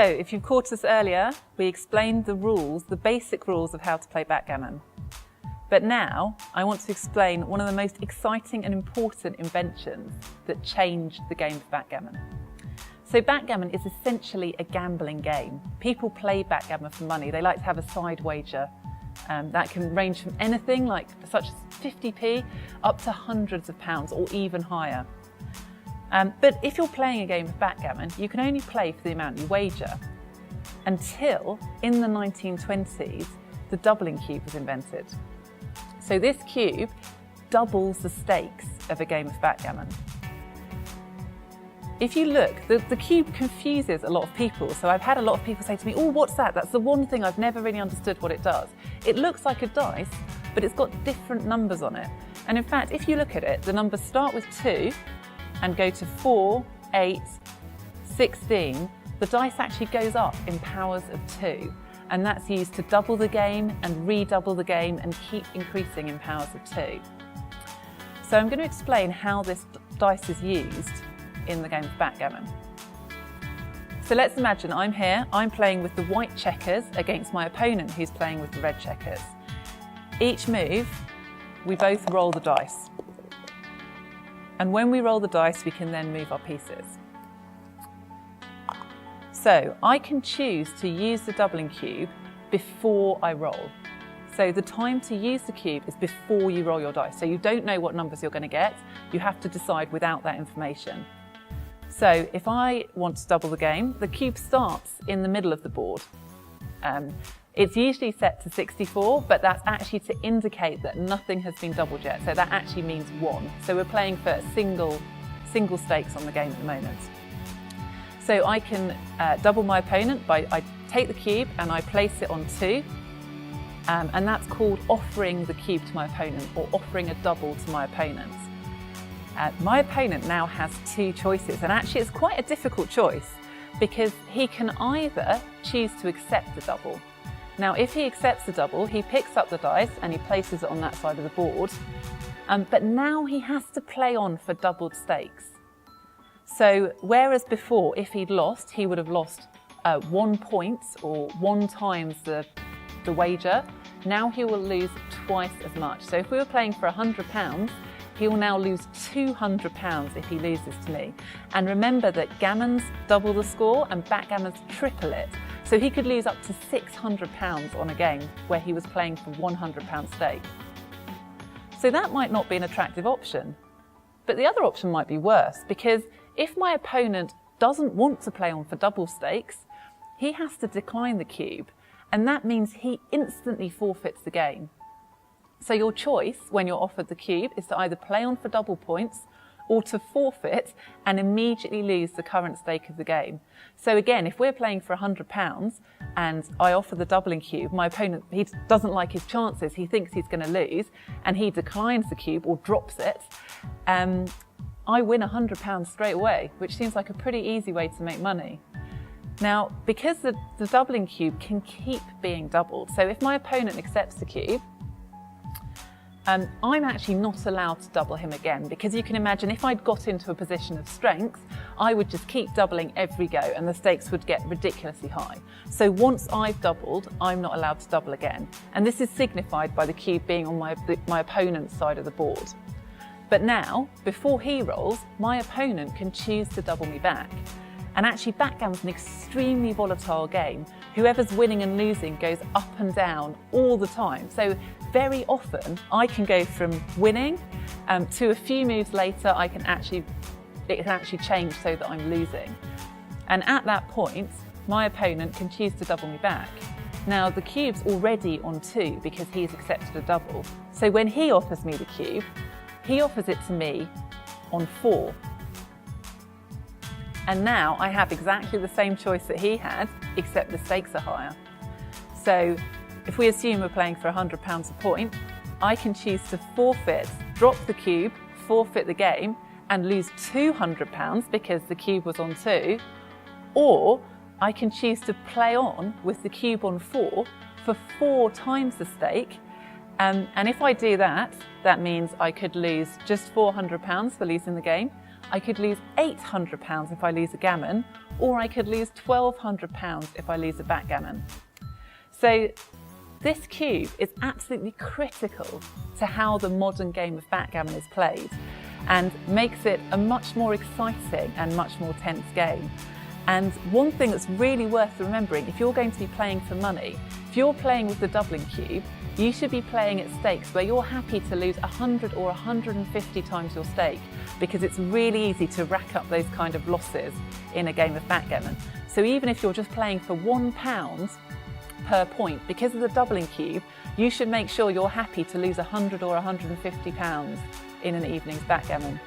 if you caught us earlier, we explained the rules, the basic rules of how to play backgammon. But now I want to explain one of the most exciting and important inventions that changed the game of backgammon. So backgammon is essentially a gambling game. People play backgammon for money. They like to have a side wager. That can range from anything such as 50p up to hundreds of pounds or even higher. But if you're playing a game of backgammon, you can only play for the amount you wager. Until in the 1920s, the doubling cube was invented. So this cube doubles the stakes of a game of backgammon. If you look, the cube confuses a lot of people. So I've had a lot of people say to me, "Oh, what's that? That's the one thing I've never really understood what it does." It looks like a dice, but it's got different numbers on it. And in fact, if you look at it, the numbers start with 2 and go to 4, 8, 16. The dice actually goes up in powers of 2. And that's used to double the game and redouble the game and keep increasing in powers of 2. So I'm going to explain how this dice is used in the game of backgammon. So let's imagine I'm here, I'm playing with the white checkers against my opponent who's playing with the red checkers. Each move, we both roll the dice. And when we roll the dice, we can then move our pieces. So I can choose to use the doubling cube before I roll. So the time to use the cube is before you roll your dice. So you don't know what numbers you're going to get. You have to decide without that information. So if I want to double the game, the cube starts in the middle of the board. It's usually set to 64, but that's actually to indicate that nothing has been doubled yet. So that actually means 1. So we're playing for single stakes on the game at the moment. So I can double my opponent by I take the cube and I place it on 2. And that's called offering the cube to my opponent or offering a double to my opponent. My opponent now has 2 choices, and actually it's quite a difficult choice because he can either choose to accept the double. Now if he accepts the double, he picks up the dice and he places it on that side of the board. But now he has to play on for doubled stakes. So whereas before, if he'd lost, he would have lost 1 point or 1 times the wager. Now he will lose twice as much. So if we were playing for £100, he will now lose £200 if he loses to me. And remember that gammons double the score and backgammons triple it. So he could lose up to £600 on a game where he was playing for £100 stake. So that might not be an attractive option. But the other option might be worse, because if my opponent doesn't want to play on for double stakes, he has to decline the cube, and that means he instantly forfeits the game. So your choice when you're offered the cube is to either play on for double points or to forfeit and immediately lose the current stake of the game. So again, if we're playing for £100 and I offer the doubling cube, my opponent, he doesn't like his chances, he thinks he's going to lose, and he declines the cube or drops it, I win £100 straight away, which seems like a pretty easy way to make money. Now, because the doubling cube can keep being doubled, so if my opponent accepts the cube, I'm actually not allowed to double him again, because you can imagine if I'd got into a position of strength, I would just keep doubling every go and the stakes would get ridiculously high. So once I've doubled, I'm not allowed to double again. And this is signified by the cube being on my opponent's side of the board. But now, before he rolls, my opponent can choose to double me back. And actually, backgammon's an extremely volatile game. Whoever's winning and losing goes up and down all the time. So very often, I can go from winning to a few moves later, it can actually change so that I'm losing. And at that point, my opponent can choose to double me back. Now, the cube's already on 2 because he's accepted a double. So when he offers me the cube, he offers it to me on 4. And now I have exactly the same choice that he had, except the stakes are higher. So if we assume we're playing for £100 a point, I can choose to forfeit, drop the cube, forfeit the game, and lose £200 because the cube was on 2, or I can choose to play on with the cube on 4 for 4 times the stake. And if I do that, that means I could lose just £400 for losing the game. I could lose £800 if I lose a gammon, or I could lose £1,200 if I lose a backgammon. So this cube is absolutely critical to how the modern game of backgammon is played and makes it a much more exciting and much more tense game. And one thing that's really worth remembering, if you're going to be playing for money, if you're playing with the doubling cube, you should be playing at stakes where you're happy to lose 100 or 150 times your stake, because it's really easy to rack up those kind of losses in a game of backgammon. So even if you're just playing for £1 per point, because of the doubling cube, you should make sure you're happy to lose 100 or 150 pounds in an evening's backgammon.